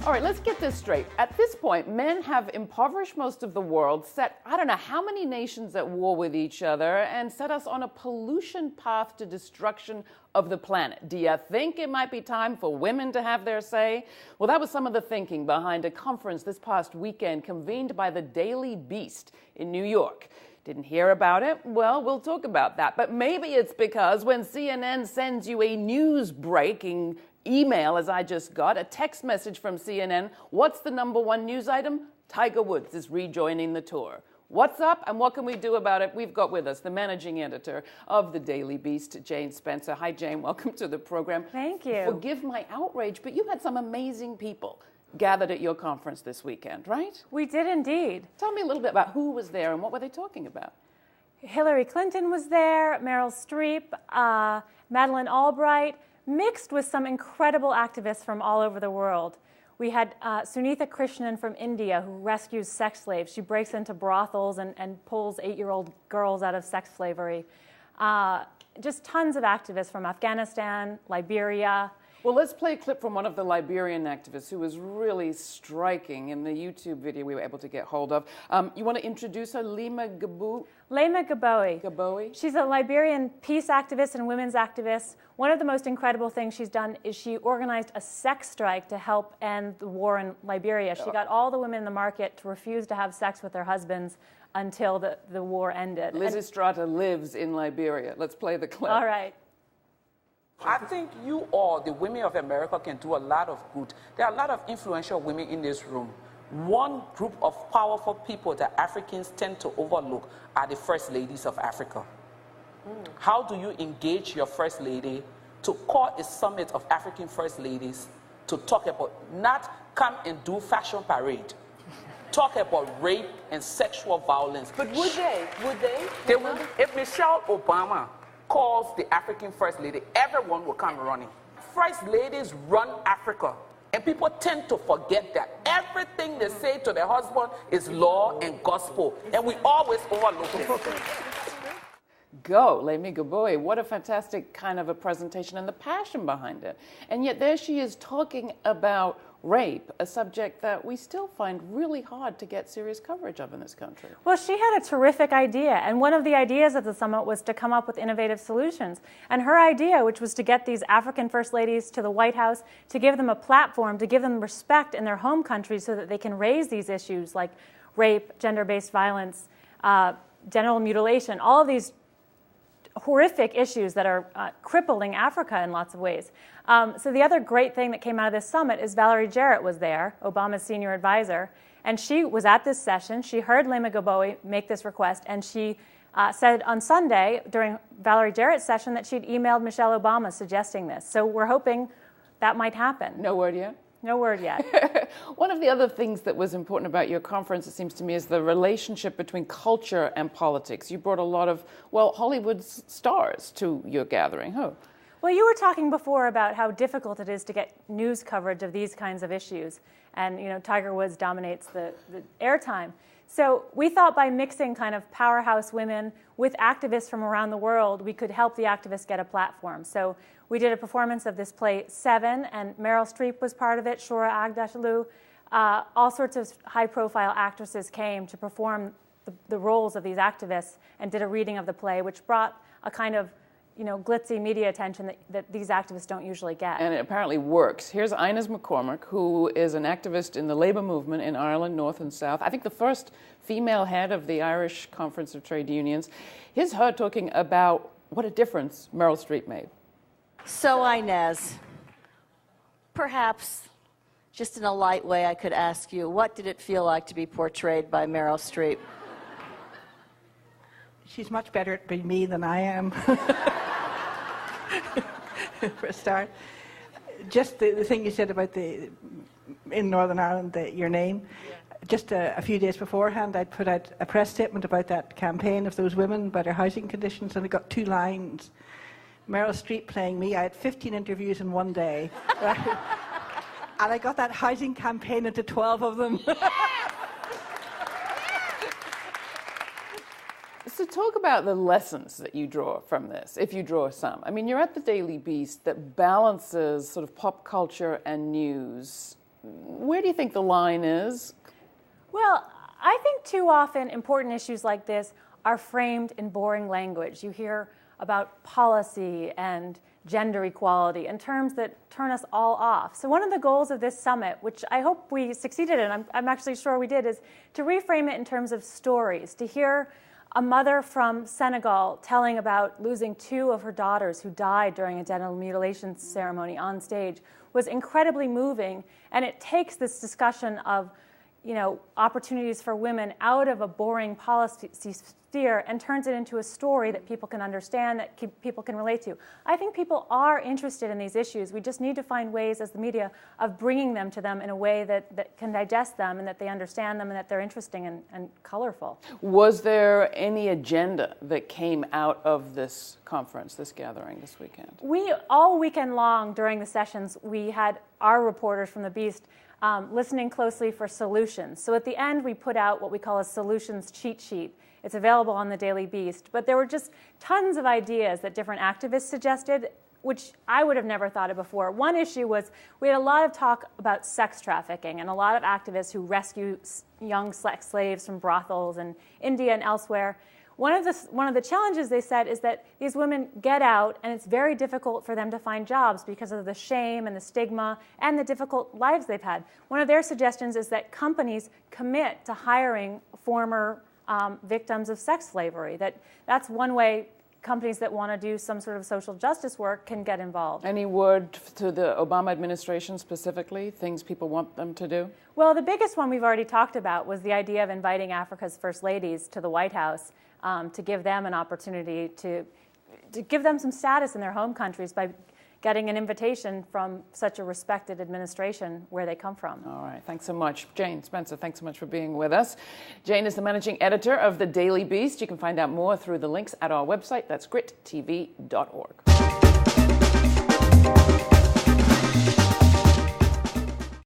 All right, let's get this straight. At this point, men have impoverished most of the world, set I don't know how many nations at war with each other, and set us on a pollution path to destruction of the planet. Do you think it might be time for women to have their say? Well, that was some of the thinking behind a conference this past weekend convened by the Daily Beast in New York. Didn't hear about it? Well, we'll talk about that. But maybe it's because when CNN sends you a news-breaking email, as I just got, a text message from CNN, what's the #1 news item? Tiger Woods is rejoining the tour. What's up and what can we do about it? We've got with us the managing editor of the Daily Beast, Jane Spencer. Hi, Jane. Welcome to the program. Thank you. Forgive my outrage, but you had some amazing people gathered at your conference this weekend, right? We did indeed. Tell me a little bit about who was there and what were they talking about? Hillary Clinton was there, Meryl Streep, Madeleine Albright, mixed with some incredible activists from all over the world. We had Sunitha Krishnan from India, who rescues sex slaves. She breaks into brothels and pulls 8-year-old girls out of sex slavery. Just tons of activists from Afghanistan, Liberia. Well, let's play a clip from one of the Liberian activists who was really striking in the YouTube video we were able to get hold of. You want to introduce her, Lema Gaboui? Lema Gaboui. Gaboui? She's a Liberian peace activist and women's activist. One of the most incredible things she's done is she organized a sex strike to help end the war in Liberia. She got all the women in the market to refuse to have sex with their husbands until the war ended. Liz Estrada lives in Liberia. Let's play the clip. All right. I think you all, the women of America, can do a lot of good. There are a lot of influential women in this room. One group of powerful people that Africans tend to overlook are the first ladies of Africa. How do you engage your first lady to call a summit of African first ladies to talk about, not come and do fashion parade, talk about rape and sexual violence? But would they? They will. If Michelle Obama calls the African first lady, everyone will come running. First ladies run Africa, and people tend to forget that. Everything they say to their husband is law and gospel, and we always overlook it. Go, Lema Gaboui. What a fantastic kind of a presentation and the passion behind it. And yet there she is talking about rape, a subject that we still find really hard to get serious coverage of in this country. Well, she had a terrific idea, and one of the ideas of the summit was to come up with innovative solutions. And her idea, which was to get these African first ladies to the White House, to give them a platform, to give them respect in their home countries so that they can raise these issues like rape, gender-based violence, genital mutilation, all of these horrific issues that are crippling Africa in lots of ways. So the other great thing that came out of this summit is Valerie Jarrett was there, Obama's senior advisor, and she was at this session. She heard Lema Gaboui make this request, and she said on Sunday during Valerie Jarrett's session that she'd emailed Michelle Obama suggesting this. So we're hoping that might happen. No word yet? No word yet. One of the other things that was important about your conference, it seems to me, is the relationship between culture and politics. You brought a lot of, well, Hollywood's stars to your gathering. Who? Well, you were talking before about how difficult it is to get news coverage of these kinds of issues. And, you know, Tiger Woods dominates the airtime. So we thought by mixing kind of powerhouse women with activists from around the world, we could help the activists get a platform. So we did a performance of this play, Seven, and Meryl Streep was part of it, Shura Agdashloo. All sorts of high-profile actresses came to perform the roles of these activists and did a reading of the play, which brought a kind of, you know, glitzy media attention that these activists don't usually get. And it apparently works. Here's Inez McCormack, who is an activist in the labour movement in Ireland, North and South. I think the first female head of the Irish Conference of Trade Unions. Here's her talking about what a difference Meryl Streep made. So, Inez, perhaps just in a light way I could ask you, what did it feel like to be portrayed by Meryl Streep? She's much better at being me than I am. For a start. Just the thing you said about in Northern Ireland, your name. Yeah. Just a few days beforehand, I'd put out a press statement about that campaign of those women, about their housing conditions, and I got 2 lines. Meryl Streep playing me. I had 15 interviews in one day. Right? And I got that housing campaign into 12 of them. So talk about the lessons that you draw from this, if you draw some. I mean, you're at the Daily Beast that balances sort of pop culture and news Where do you think the line is? Well, I think too often important issues like this are framed in boring language. You hear about policy and gender equality in terms that turn us all off. So one of the goals of this summit, which I hope we succeeded in, I'm actually sure we did, is to reframe it in terms of stories, to hear a mother from Senegal telling about losing 2 of her daughters who died during a genital mutilation ceremony on stage was incredibly moving, and it takes this discussion of opportunities for women out of a boring policy sphere and turns it into a story that people can understand, that people can relate to. I think people are interested in these issues. We just need to find ways as the media of bringing them to them in a way that can digest them and that they understand them and that they're interesting and colorful. Was there any agenda that came out of this conference, this gathering this weekend? All weekend long during the sessions, we had our reporters from the Beast listening closely for solutions. So at the end, we put out what we call a solutions cheat sheet. It's available on the Daily Beast. But there were just tons of ideas that different activists suggested, which I would have never thought of before. One issue was we had a lot of talk about sex trafficking and a lot of activists who rescue young sex slaves from brothels in India and elsewhere. One of the challenges, they said, is that these women get out and it's very difficult for them to find jobs because of the shame and the stigma and the difficult lives they've had. One of their suggestions is that companies commit to hiring former victims of sex slavery. That's one way companies that want to do some sort of social justice work can get involved. Any word to the Obama administration specifically, things people want them to do? Well, the biggest one we've already talked about was the idea of inviting Africa's first ladies to the White House to give them an opportunity to give them some status in their home countries by getting an invitation from such a respected administration where they come from. All right, thanks so much. Jane Spencer, thanks so much for being with us. Jane is the managing editor of the Daily Beast. You can find out more through the links at our website. That's GRITtv.org.